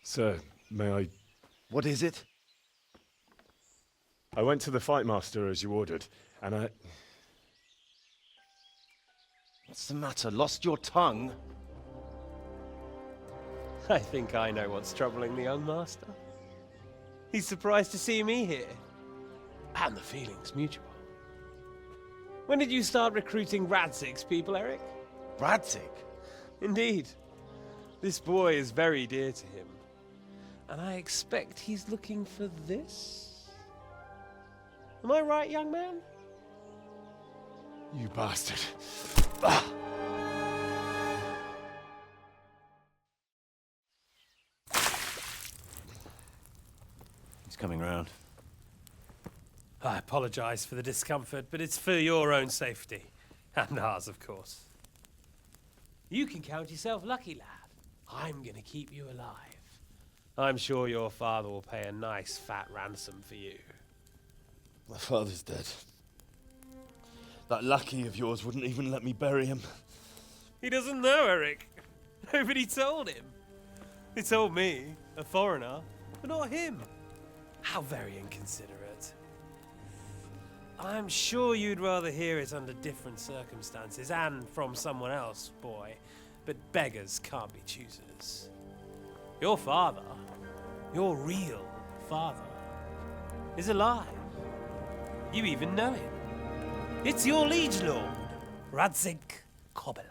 Sir, may I... What is it? I went to the fight master as you ordered, and I... What's the matter? Lost your tongue? I think I know what's troubling the young master. He's surprised to see me here. And the feeling's mutual. When did you start recruiting Radzig's people, Eric? Radzig? Indeed. This boy is very dear to him. And I expect he's looking for this? Am I right, young man? You bastard. He's coming round. I apologize for the discomfort, but it's for your own safety. And ours, of course. You can count yourself lucky, lad. I'm gonna keep you alive. I'm sure your father will pay a nice fat ransom for you. My father's dead. That lackey of yours wouldn't even let me bury him. He doesn't know, Eric. Nobody told him. He told me, a foreigner, but not him. How very inconsiderate. I'm sure you'd rather hear it under different circumstances and from someone else, boy. But beggars can't be choosers. Your father, your real father, is alive. You even know him. It's your liege lord, Radzig Kobyla.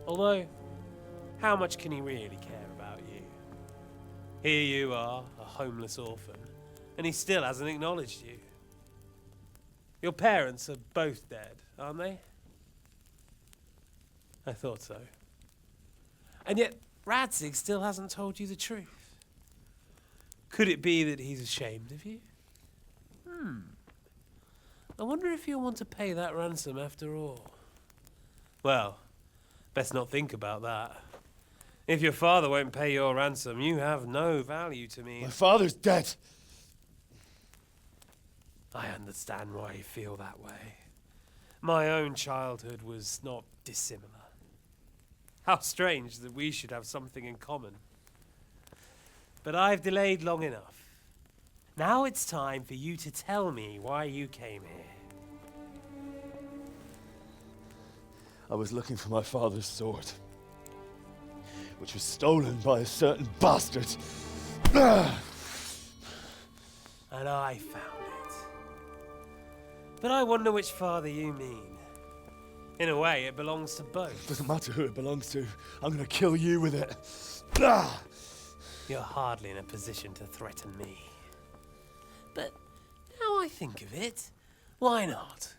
Although, how much can he really care about you? Here you are, a homeless orphan, and he still hasn't acknowledged you. Your parents are both dead, aren't they? I thought so. And yet, Radzig still hasn't told you the truth. Could it be that he's ashamed of you? I wonder if you'll want to pay that ransom after all. Well, best not think about that. If your father won't pay your ransom, you have no value to me. My father's dead. I understand why you feel that way. My own childhood was not dissimilar. How strange that we should have something in common. But I've delayed long enough. Now it's time for you to tell me why you came here. I was looking for my father's sword, which was stolen by a certain bastard. And I found it. But I wonder which father you mean. In a way, it belongs to both. Doesn't matter who it belongs to. I'm gonna kill you with it. You're hardly in a position to threaten me. But now I think of it, why not?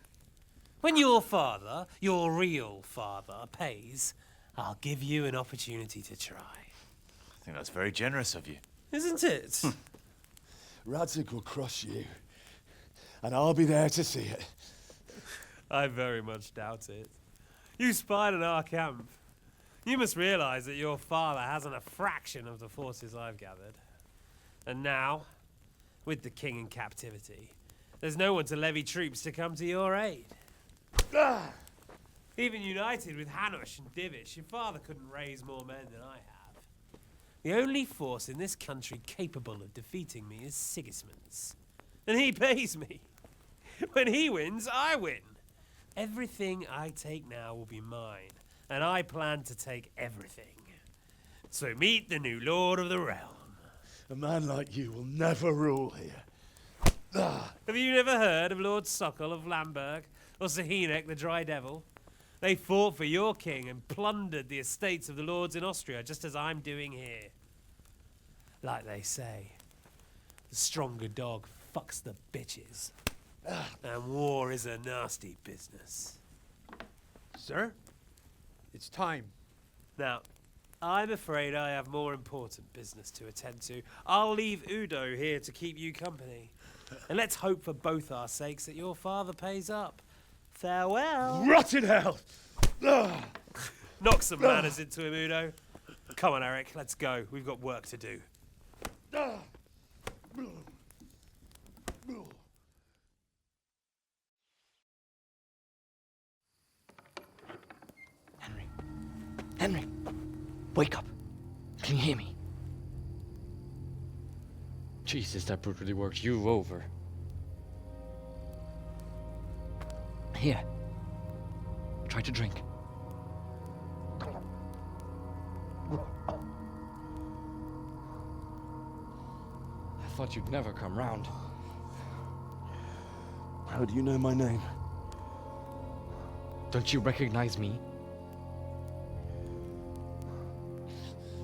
When your father, your real father, pays, I'll give you an opportunity to try. I think that's very generous of you. Isn't it? Radzig will crush you, and I'll be there to see it. I very much doubt it. You spied on our camp. You must realize that your father hasn't a fraction of the forces I've gathered. And now, with the king in captivity, there's no one to levy troops to come to your aid. Even united with Hanush and Divish, your father couldn't raise more men than I have. The only force in this country capable of defeating me is Sigismund's. And he pays me. When he wins, I win. Everything I take now will be mine, and I plan to take everything. So meet the new lord of the realm. A man like you will never rule here. Have you never heard of Lord Sokol of Lamberg, or Sahinek the Dry Devil? They fought for your king and plundered the estates of the lords in Austria, just as I'm doing here. Like they say, the stronger dog fucks the bitches. And war is a nasty business. Sir, it's time. Now, I'm afraid I have more important business to attend to. I'll leave Udo here to keep you company. And let's hope for both our sakes that your father pays up. Farewell. Rot in hell! Knock some manners into him, Udo. Come on, Eric, let's go. We've got work to do. Henry, wake up. Can you hear me? Jesus, that brutally worked you over. Here. Try to drink. I thought you'd never come round. How do you know my name? Don't you recognize me?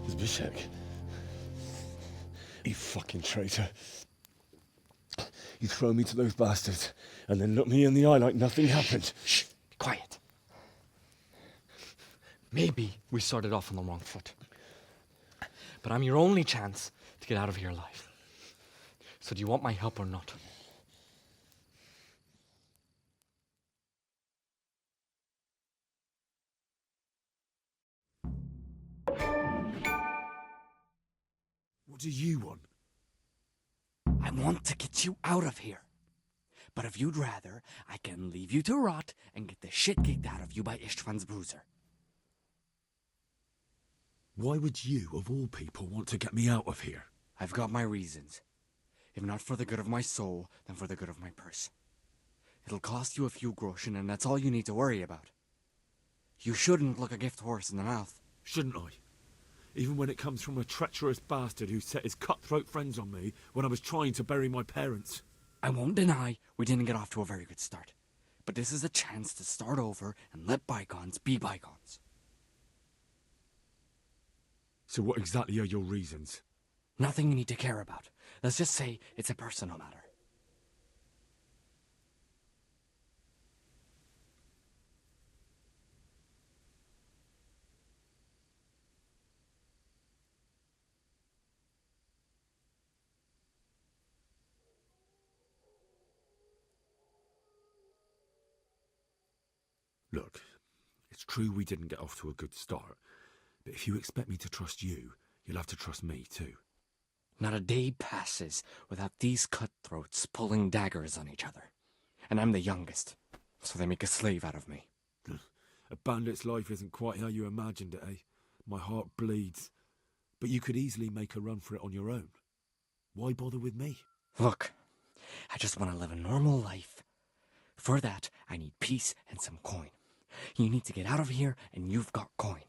Zbyszek. You fucking traitor. You throw me to those bastards and then look me in the eye like nothing happened. Shh, be quiet. Maybe we started off on the wrong foot. But I'm your only chance to get out of here alive. So do you want my help or not? What do you want? I want to get you out of here. But if you'd rather, I can leave you to rot and get the shit kicked out of you by Istvan's bruiser. Why would you, of all people, want to get me out of here? I've got my reasons. If not for the good of my soul, then for the good of my purse. It'll cost you a few groschen, and that's all you need to worry about. You shouldn't look a gift horse in the mouth. Shouldn't I? Even when it comes from a treacherous bastard who set his cutthroat friends on me when I was trying to bury my parents. I won't deny we didn't get off to a very good start. But this is a chance to start over and let bygones be bygones. So what exactly are your reasons? Nothing you need to care about. Let's just say it's a personal matter. Look, it's true we didn't get off to a good start, but if you expect me to trust you, you'll have to trust me too. Not a day passes without these cutthroats pulling daggers on each other. And I'm the youngest, so they make a slave out of me. A bandit's life isn't quite how you imagined it, eh? My heart bleeds. But you could easily make a run for it on your own. Why bother with me? Look, I just want to live a normal life. For that, I need peace and some coin. You need to get out of here, and you've got coin.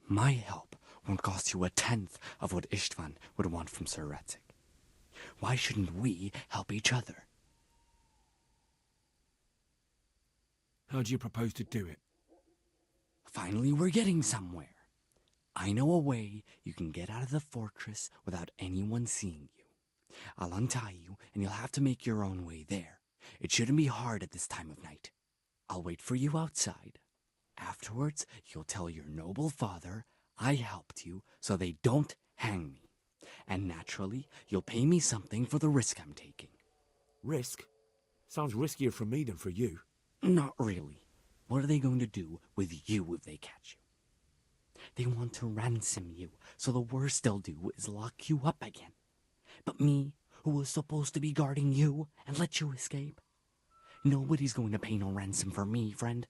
My help won't cost you a tenth of what Istvan would want from Sir Ratzik. Why shouldn't we help each other? How do you propose to do it? Finally, we're getting somewhere. I know a way you can get out of the fortress without anyone seeing you. I'll untie you, and you'll have to make your own way there. It shouldn't be hard at this time of night. I'll wait for you outside. Afterwards, you'll tell your noble father I helped you so they don't hang me. And naturally, you'll pay me something for the risk I'm taking. Risk? Sounds riskier for me than for you. Not really. What are they going to do with you if they catch you? They want to ransom you, so the worst they'll do is lock you up again. But me, who was supposed to be guarding you and let you escape? Nobody's going to pay no ransom for me, friend.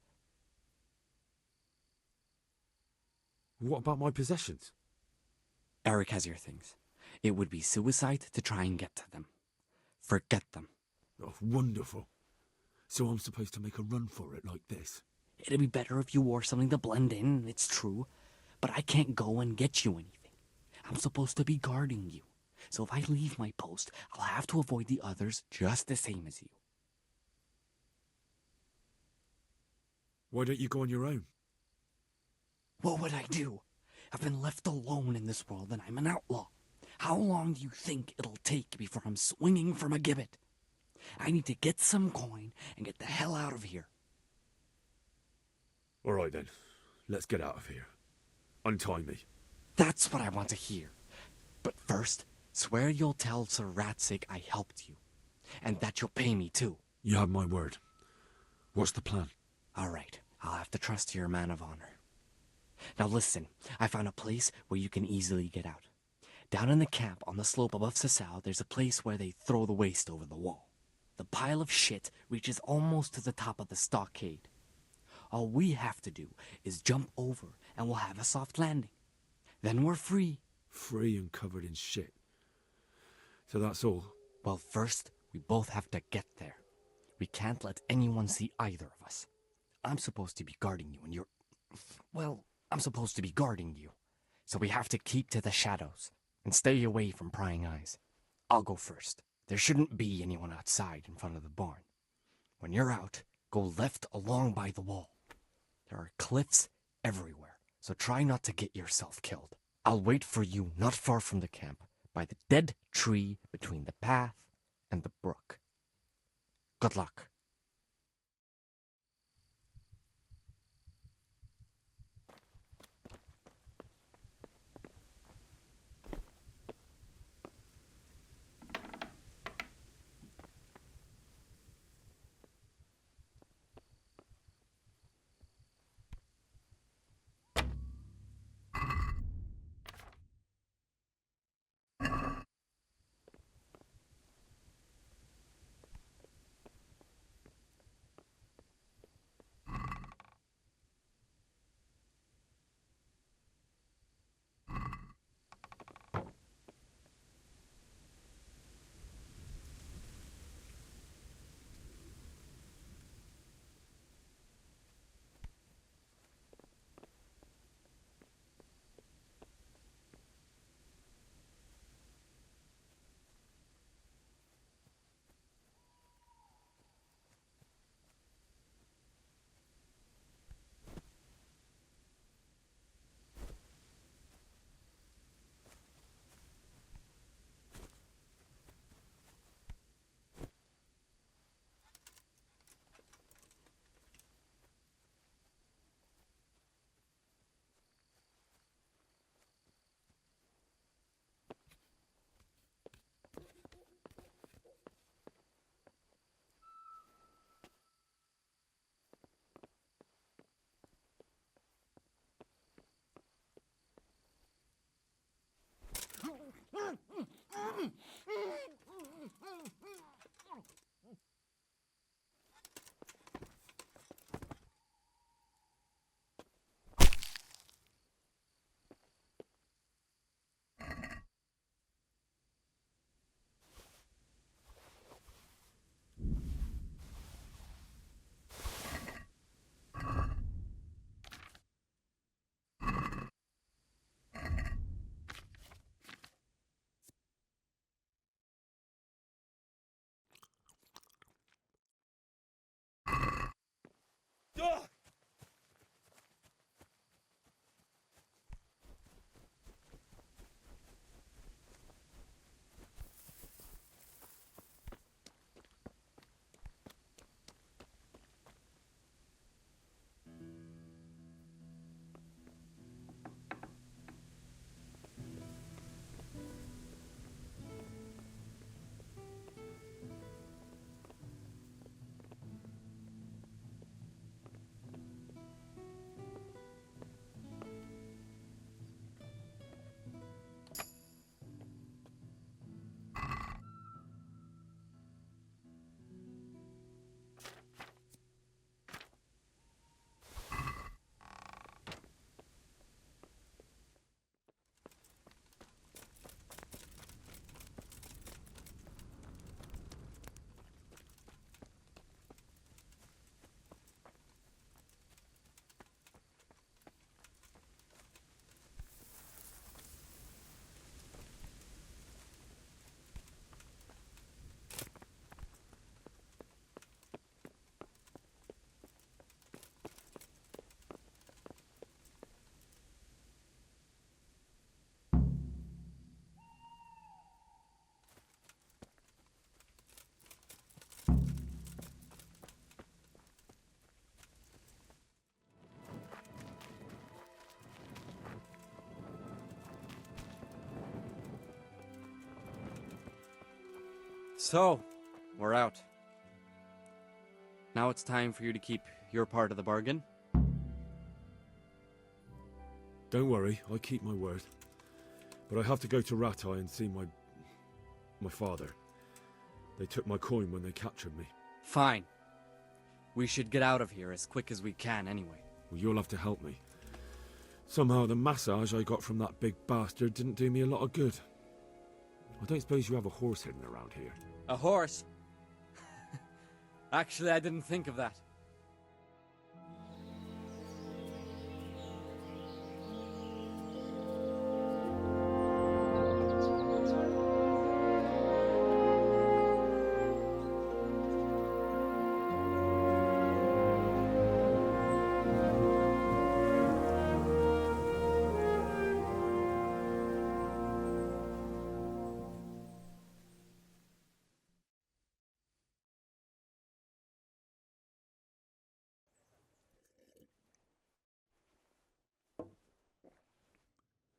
What about my possessions? Eric has your things. It would be suicide to try and get to them. Forget them. Oh, wonderful. So I'm supposed to make a run for it like this? It'd be better if you wore something to blend in, it's true. But I can't go and get you anything. I'm supposed to be guarding you. So if I leave my post, I'll have to avoid the others just the same as you. Why don't you go on your own? What would I do? I've been left alone in this world and I'm an outlaw. How long do you think it'll take before I'm swinging from a gibbet? I need to get some coin and get the hell out of here. All right then, let's get out of here. Untie me. That's what I want to hear. But first, swear you'll tell Sir Ratzik I helped you. And that you'll pay me too. You have my word. What's the plan? All right, I'll have to trust your man of honor. Now listen, I found a place where you can easily get out. Down in the camp on the slope above Sasau, there's a place where they throw the waste over the wall. The pile of shit reaches almost to the top of the stockade. All we have to do is jump over and we'll have a soft landing. Then we're free, free and covered in shit. So that's all. Well, first, we both have to get there. We can't let anyone see either of us. I'm supposed to be guarding you, and you're... Well, I'm supposed to be guarding you. So we have to keep to the shadows and stay away from prying eyes. I'll go first. There shouldn't be anyone outside in front of the barn. When you're out, go left along by the wall. There are cliffs everywhere, so try not to get yourself killed. I'll wait for you not far from the camp, by the dead tree between the path and the brook. Good luck. So, we're out. Now it's time for you to keep your part of the bargain. Don't worry, I keep my word. But I have to go to Ratai and see my father. They took my coin when they captured me. Fine. We should get out of here as quick as we can anyway. Well, you'll have to help me. Somehow the massage I got from that big bastard didn't do me a lot of good. I don't suppose you have a horse hidden around here. A horse? Actually, I didn't think of that.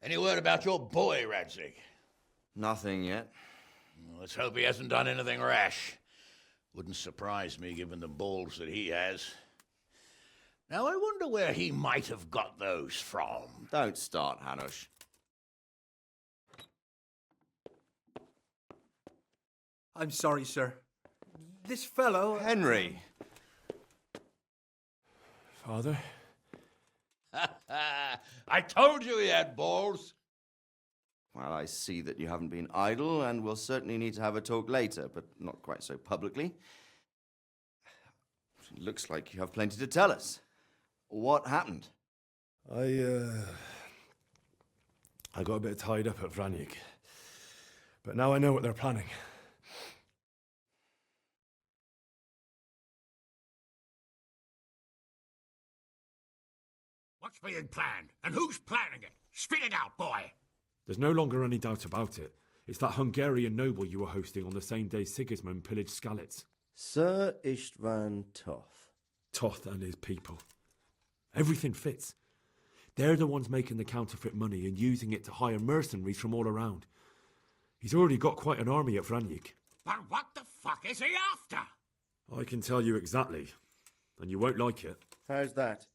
Any word about your boy, Radzig? Nothing yet. Let's hope he hasn't done anything rash. Wouldn't surprise me given the balls that he has. Now, I wonder where he might have got those from. Don't start, Hanush. I'm sorry, sir. This fellow... Henry! Father? I told you he had balls. Well, I see that you haven't been idle, and we'll certainly need to have a talk later, but not quite so publicly. It looks like you have plenty to tell us. What happened? I got a bit tied up at Vranyik. But now I know what they're planning. What's being planned? And who's planning it? Spit it out, boy. There's no longer any doubt about it. It's that Hungarian noble you were hosting on the same day Sigismund pillaged Skalitz. Sir Istvan Toth. Toth and his people. Everything fits. They're the ones making the counterfeit money and using it to hire mercenaries from all around. He's already got quite an army at Vranyik. But what the fuck is he after? I can tell you exactly, and you won't like it. How's that?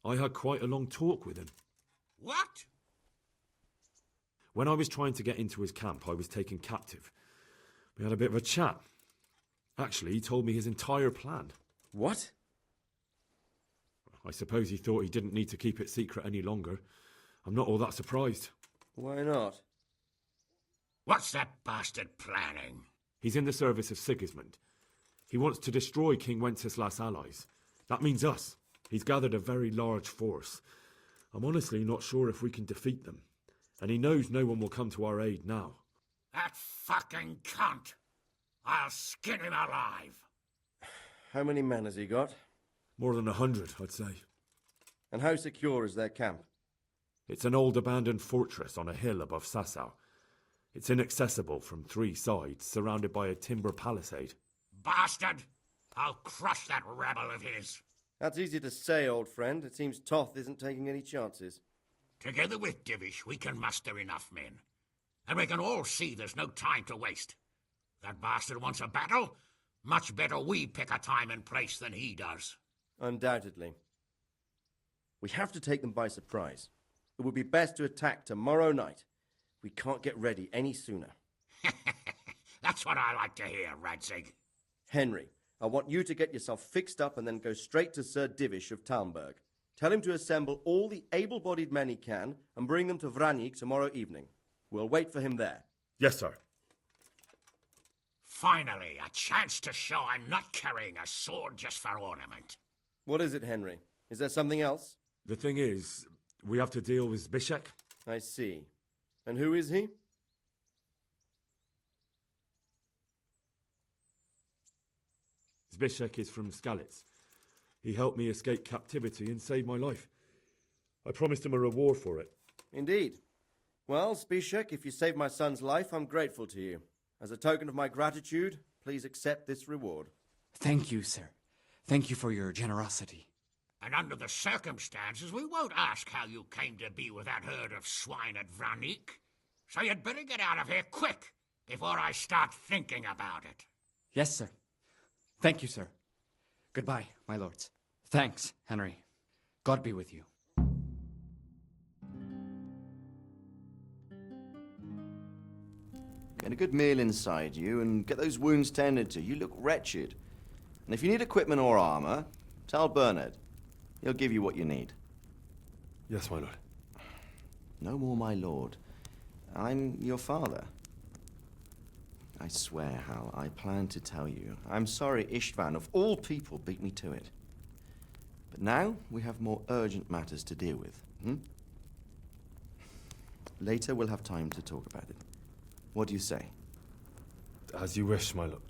I had quite a long talk with him. What? When I was trying to get into his camp, I was taken captive. We had a bit of a chat. Actually, he told me his entire plan. What? I suppose he thought he didn't need to keep it secret any longer. I'm not all that surprised. Why not? What's that bastard planning? He's in the service of Sigismund. He wants to destroy King Wenceslas' allies. That means us. He's gathered a very large force. I'm honestly not sure if we can defeat them. And he knows no one will come to our aid now. That fucking cunt. I'll skin him alive. How many men has he got? More than 100, I'd say. And how secure is their camp? It's an old abandoned fortress on a hill above Sassau. It's inaccessible from 3 sides, surrounded by a timber palisade. Bastard! I'll crush that rebel of his. That's easy to say, old friend. It seems Toth isn't taking any chances. Together with Divish, we can muster enough men. And we can all see there's no time to waste. That bastard wants a battle. Much better we pick a time and place than he does. Undoubtedly. We have to take them by surprise. It would be best to attack tomorrow night. We can't get ready any sooner. That's what I like to hear, Radzig. Henry, I want you to get yourself fixed up and then go straight to Sir Divish of Talmberg. Tell him to assemble all the able-bodied men he can and bring them to Vranyik tomorrow evening. We'll wait for him there. Yes, sir. Finally, a chance to show I'm not carrying a sword just for ornament. What is it, Henry? Is there something else? The thing is, we have to deal with Zbyszek. I see. And who is he? Zbyszek is from Skalitz. He helped me escape captivity and saved my life. I promised him a reward for it. Indeed. Well, Zbyszek, if you saved my son's life, I'm grateful to you. As a token of my gratitude, please accept this reward. Thank you, sir. Thank you for your generosity. And under the circumstances, we won't ask how you came to be with that herd of swine at Vranyik. So you'd better get out of here quick, before I start thinking about it. Yes, sir. Thank you, sir. Goodbye, my lords. Thanks, Henry. God be with you. Get a good meal inside you and get those wounds tended to. You look wretched. And if you need equipment or armor, tell Bernard. He'll give you what you need. Yes, my lord. No more my lord. I'm your father. I swear, Hal, I planned to tell you. I'm sorry Istvan, of all people, beat me to it. But now we have more urgent matters to deal with. Later we'll have time to talk about it. What do you say? As you wish, my lord.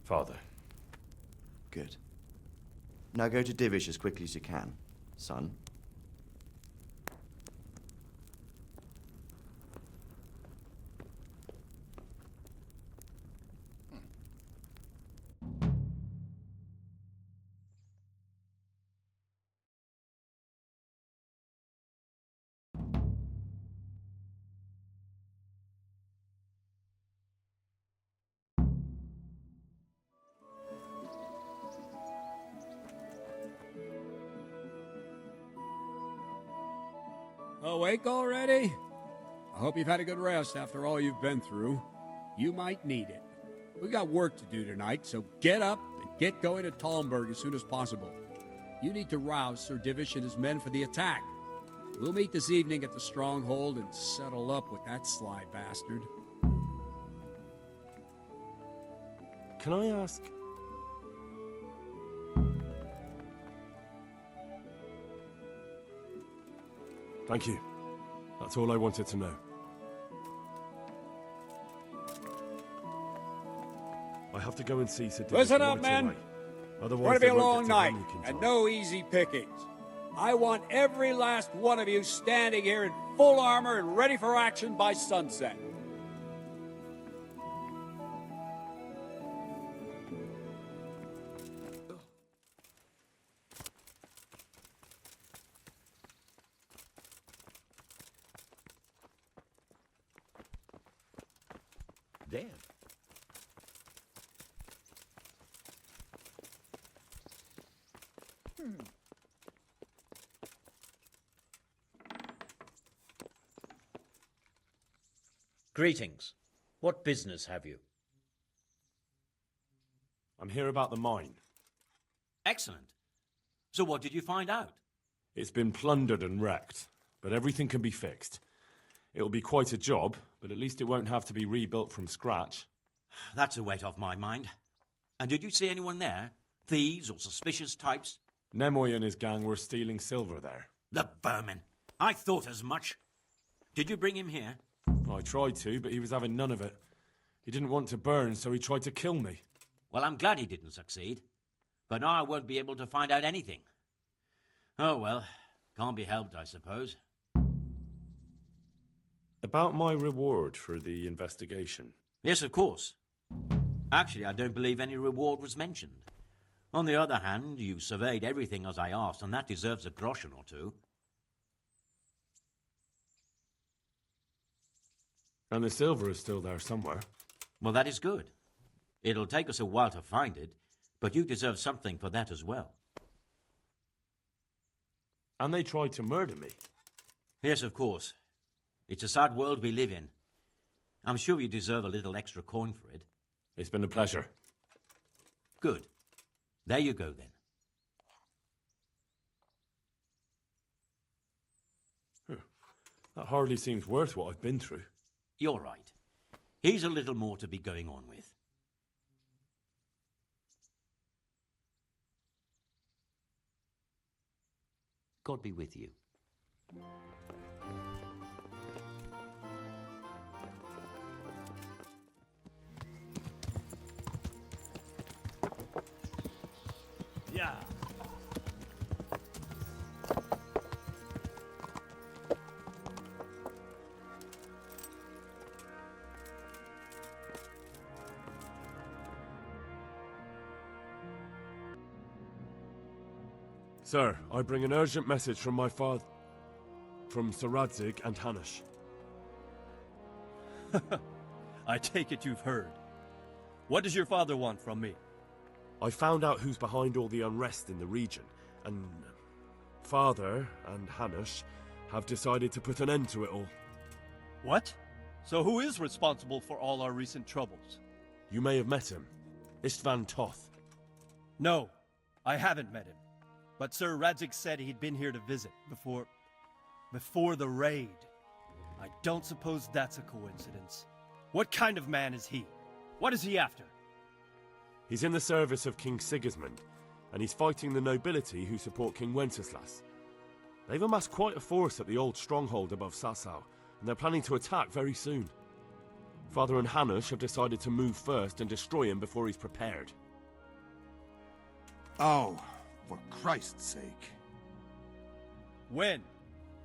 Father. Good. Now go to Divish as quickly as you can, son. Awake already? I hope you've had a good rest after all you've been through. You might need it. We got work to do tonight, so get up and get going to Talmberg as soon as possible. You need to rouse Sir Divish and his men for the attack. We'll meet this evening at the stronghold and settle up with that sly bastard. Can I ask? Thank you. That's all I wanted to know. I have to go and see Sir Divish Listen up, right men. away. It's Otherwise, going to be they a won't long get to night, Vanyuk in and time. no easy pickings. I want every last one of you standing here in full armor and ready for action by sunset. Dead. Greetings. What business have you? I'm here about the mine. Excellent. So what did you find out? It's been plundered and wrecked, but everything can be fixed. It'll be quite a job, but at least it won't have to be rebuilt from scratch. That's a weight off my mind. And did you see anyone there? Thieves or suspicious types? Nemoy and his gang were stealing silver there. The vermin. I thought as much. Did you bring him here? I tried to, but he was having none of it. He didn't want to burn, so he tried to kill me. Well, I'm glad he didn't succeed. But now I won't be able to find out anything. Oh, well. Can't be helped, I suppose. About my reward for the investigation. Yes, of course. Actually, I don't believe any reward was mentioned. On the other hand, you surveyed everything as I asked, and that deserves a groschen or two. And the silver is still there somewhere. Well, that is good. It'll take us a while to find it, but you deserve something for that as well. And they tried to murder me. Yes, of course. It's a sad world we live in. I'm sure you deserve a little extra coin for it. It's been a pleasure. Good. There you go, then. That hardly seems worth what I've been through. You're right. Here's a little more to be going on with. God be with you. Yeah. Sir, I bring an urgent message from my father, from Sir Radzig and Hanush. I take it you've heard. What does your father want from me? I found out who's behind all the unrest in the region, and Father and Hanush have decided to put an end to it all. What? So who is responsible for all our recent troubles? You may have met him. Istvan Toth. No, I haven't met him. But Sir Radzig said he'd been here to visit before the raid. I don't suppose that's a coincidence. What kind of man is he? What is he after? He's in the service of King Sigismund, and he's fighting the nobility who support King Wenceslas. They've amassed quite a force at the old stronghold above Sasau, and they're planning to attack very soon. Father and Hanush have decided to move first and destroy him before he's prepared. Oh, for Christ's sake. When?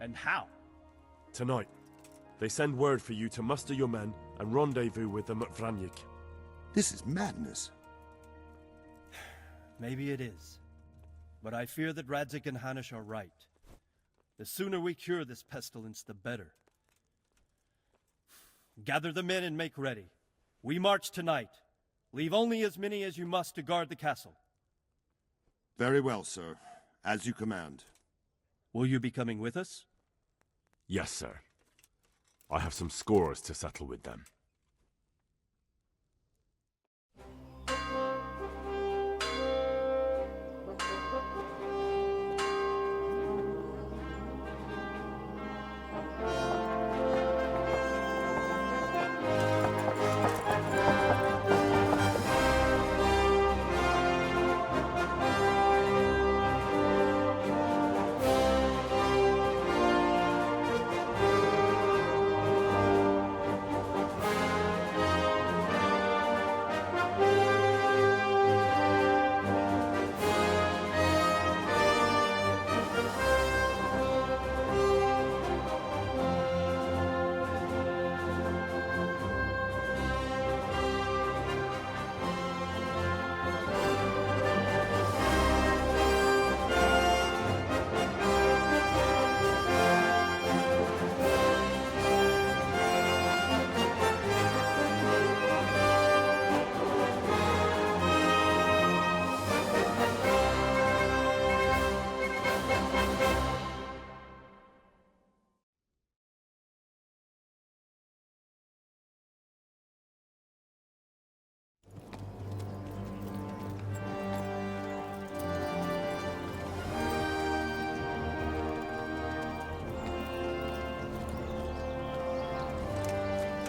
And how? Tonight. They send word for you to muster your men and rendezvous with them at Vranyik. This is madness. Maybe it is. But I fear that Radzig and Hanush are right. The sooner we cure this pestilence, the better. Gather the men and make ready. We march tonight. Leave only as many as you must to guard the castle. Very well, sir. As you command. Will you be coming with us? Yes, sir. I have some scores to settle with them.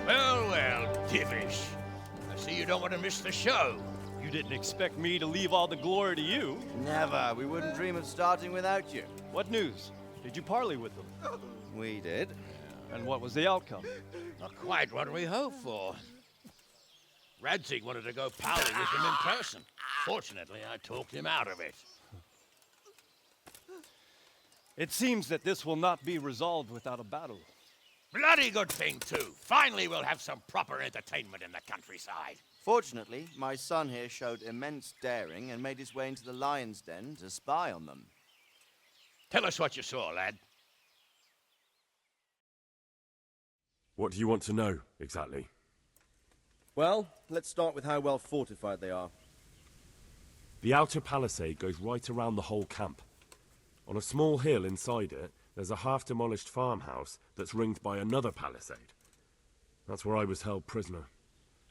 Well, Divish. I see you don't want to miss the show. You didn't expect me to leave all the glory to you. Never. We wouldn't dream of starting without you. What news? Did you parley with them? We did. And what was the outcome? Not quite what we hoped for. Radzig wanted to go parley with him in person. Fortunately, I talked him out of it. It seems that this will not be resolved without a battle. Bloody good thing, too. Finally, we'll have some proper entertainment in the countryside. Fortunately, my son here showed immense daring and made his way into the lion's den to spy on them. Tell us what you saw, lad. What do you want to know, exactly? Well, let's start with how well fortified they are. The outer palisade goes right around the whole camp. On a small hill inside it, there's a half-demolished farmhouse that's ringed by another palisade. That's where I was held prisoner.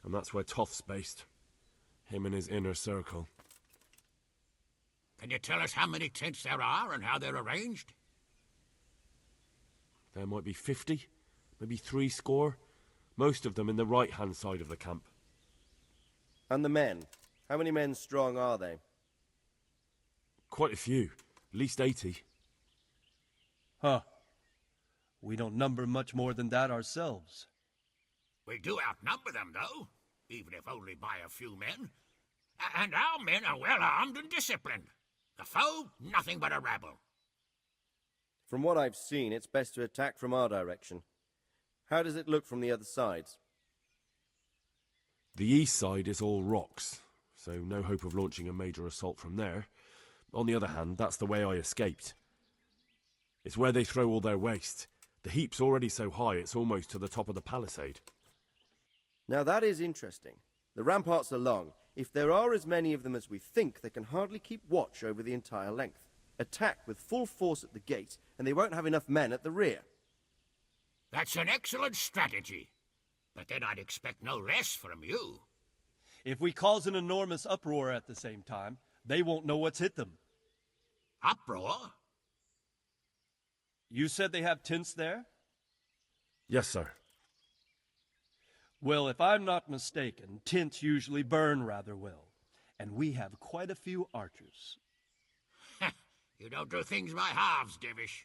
And that's where Toth's based. Him and his inner circle. Can you tell us how many tents there are and how they're arranged? There might be 50, maybe 70. Most of them in the right-hand side of the camp. And the men? How many men strong are they? Quite a few. At least 80. Huh. We don't number much more than that ourselves. We do outnumber them, though, even if only by a few men. And our men are well armed and disciplined. The foe, nothing but a rabble. From what I've seen, it's best to attack from our direction. How does it look from the other sides? The east side is all rocks, so no hope of launching a major assault from there. On the other hand, that's the way I escaped. It's where they throw all their waste. The heap's already so high it's almost to the top of the palisade. Now that is interesting. The ramparts are long. If there are as many of them as we think, they can hardly keep watch over the entire length. Attack with full force at the gate, and they won't have enough men at the rear. That's an excellent strategy. But then I'd expect no less from you. If we cause an enormous uproar at the same time, they won't know what's hit them. Uproar? You said they have tents there? Yes, sir. Well, if I'm not mistaken, tents usually burn rather well, and we have quite a few archers. You don't do things by halves, Divish.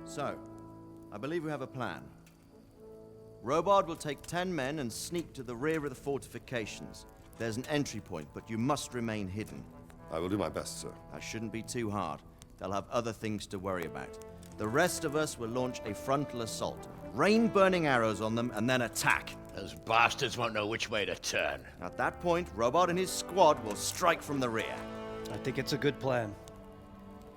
So, I believe we have a plan. Robard will take 10 men and sneak to the rear of the fortifications. There's an entry point, but you must remain hidden. I will do my best, sir. That shouldn't be too hard. They'll have other things to worry about. The rest of us will launch a frontal assault. Rain burning arrows on them and then attack. Those bastards won't know which way to turn. At that point, Robard and his squad will strike from the rear. I think it's a good plan.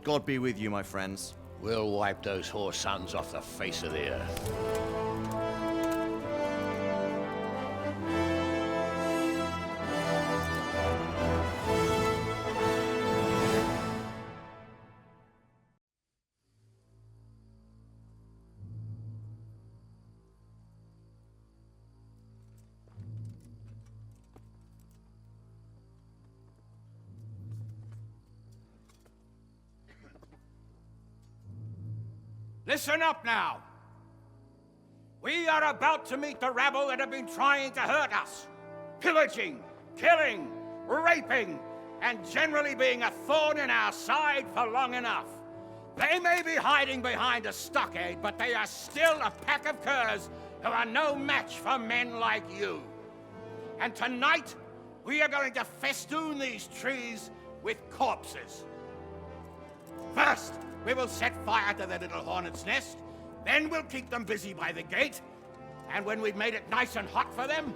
God be with you, my friends. We'll wipe those whore sons off the face of the earth. Listen up now. We are about to meet the rabble that have been trying to hurt us. Pillaging, killing, raping, and generally being a thorn in our side for long enough. They may be hiding behind a stockade, but they are still a pack of curs who are no match for men like you. And tonight, we are going to festoon these trees with corpses. First, we will set fire to their little hornet's nest. Then we'll keep them busy by the gate. And when we've made it nice and hot for them,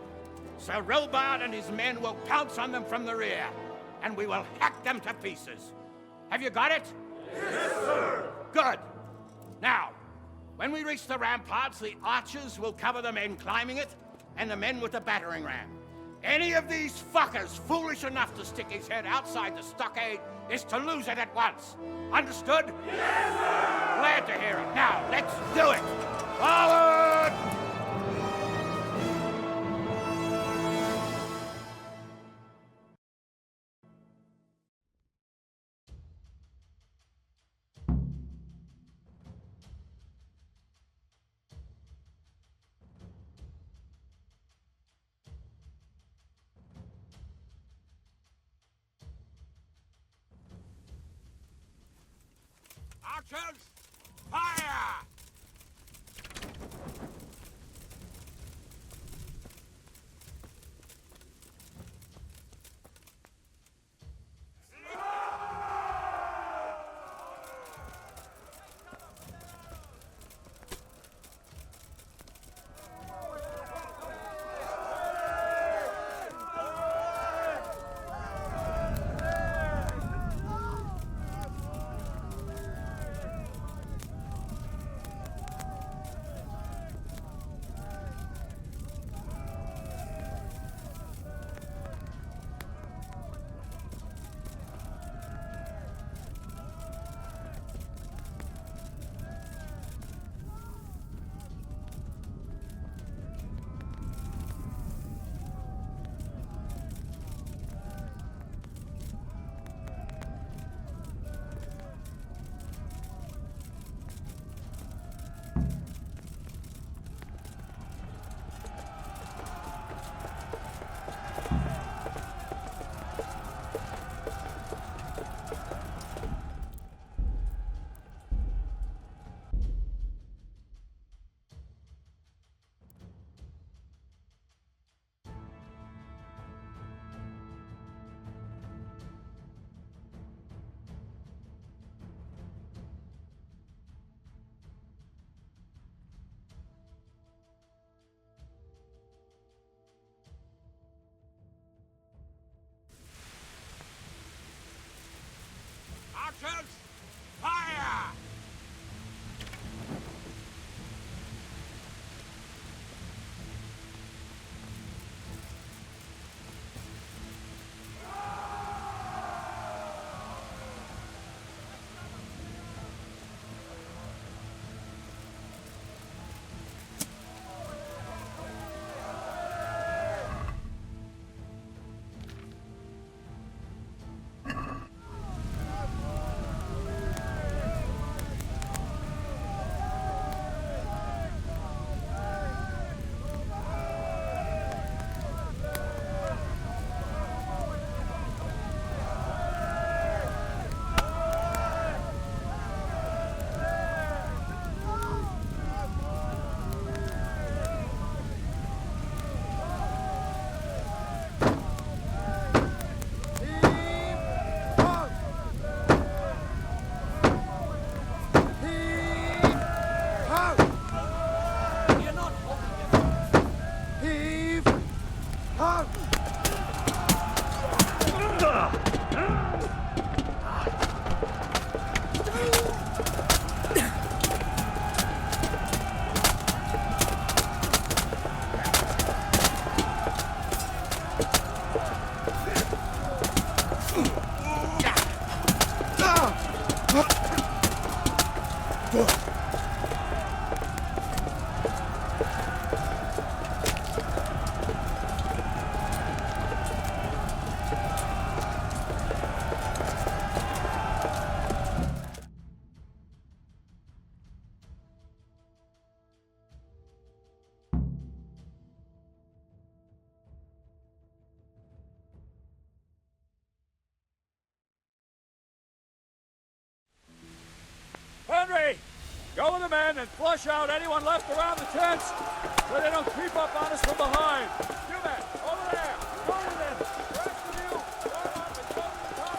Sir Robard and his men will pounce on them from the rear. And we will hack them to pieces. Have you got it? Yes, sir! Good. Now, when we reach the ramparts, the archers will cover the men climbing it, and the men with the battering ram. Any of these fuckers foolish enough to stick his head outside the stockade is to lose it at once. Understood? Yes, sir! Glad to hear it. Now, let's do it! Forward! Archers, fire! Archers, fire! Go with the men and flush out anyone left around the tents so they don't creep up on us from behind. You men, over there. Go with them. The rest of you, form up and go to the top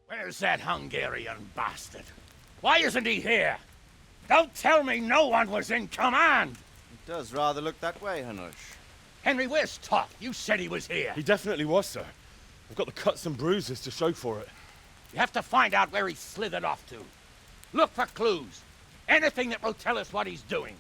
Where's that Hungarian bastard? Why isn't he here? Don't tell me no one was in command! It does rather look that way, Hanush. Henry, where's Toth? You said he was here. He definitely was, sir. I've got the cuts and bruises to show for it. You have to find out where he slithered off to. Look for clues. Anything that will tell us what he's doing.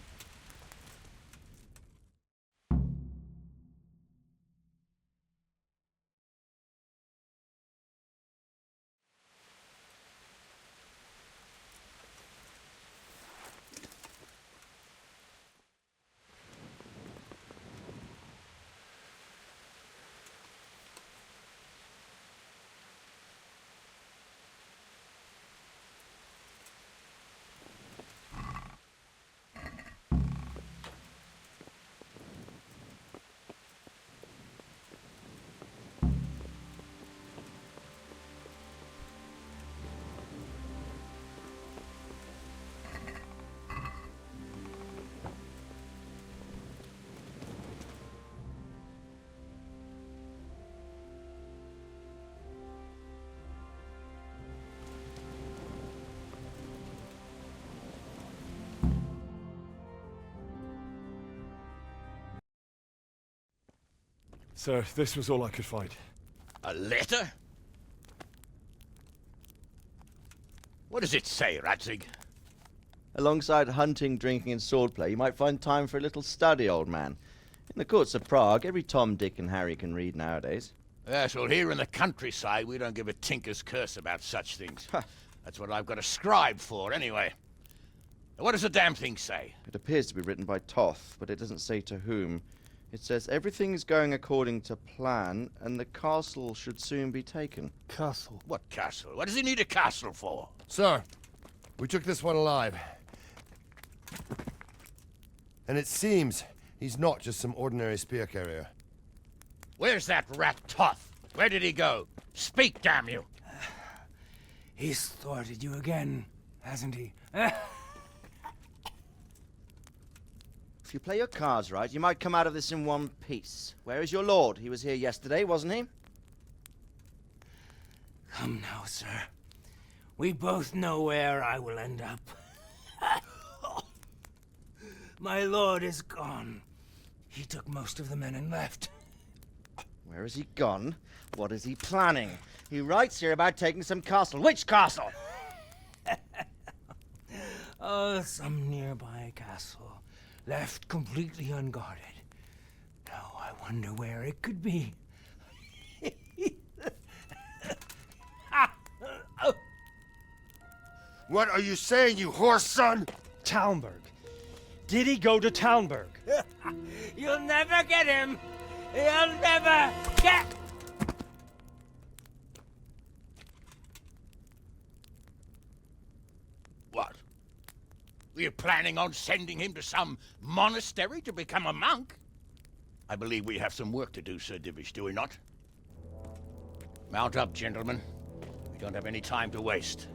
Sir, this was all I could find. A letter? What does it say, Radzig? Alongside hunting, drinking, and swordplay, you might find time for a little study, old man. In the courts of Prague, every Tom, Dick, and Harry can read nowadays. Yes, well, here in the countryside, we don't give a tinker's curse about such things. That's what I've got a scribe for, anyway. What does the damn thing say? It appears to be written by Toth, but it doesn't say to whom. It says everything is going according to plan, and the castle should soon be taken. Castle? What castle? What does he need a castle for? Sir, we took this one alive. And it seems he's not just some ordinary spear carrier. Where's that rat Toth? Where did he go? Speak, damn you! He's thwarted you again, hasn't he? If you play your cards right, you might come out of this in one piece. Where is your lord? He was here yesterday, wasn't he? Come now, sir. We both know where I will end up. My lord is gone. He took most of the men and left. Where has he gone? What is he planning? He writes here about taking some castle. Which castle? Oh, some nearby castle. Left completely unguarded. Now I wonder where it could be. What are you saying, you horse son? Talmberg. Did he go to Talmberg? You'll never get him! You'll never get... What? Were you planning on sending him to some monastery to become a monk? I believe we have some work to do, Sir Divish, do we not? Mount up, gentlemen. We don't have any time to waste.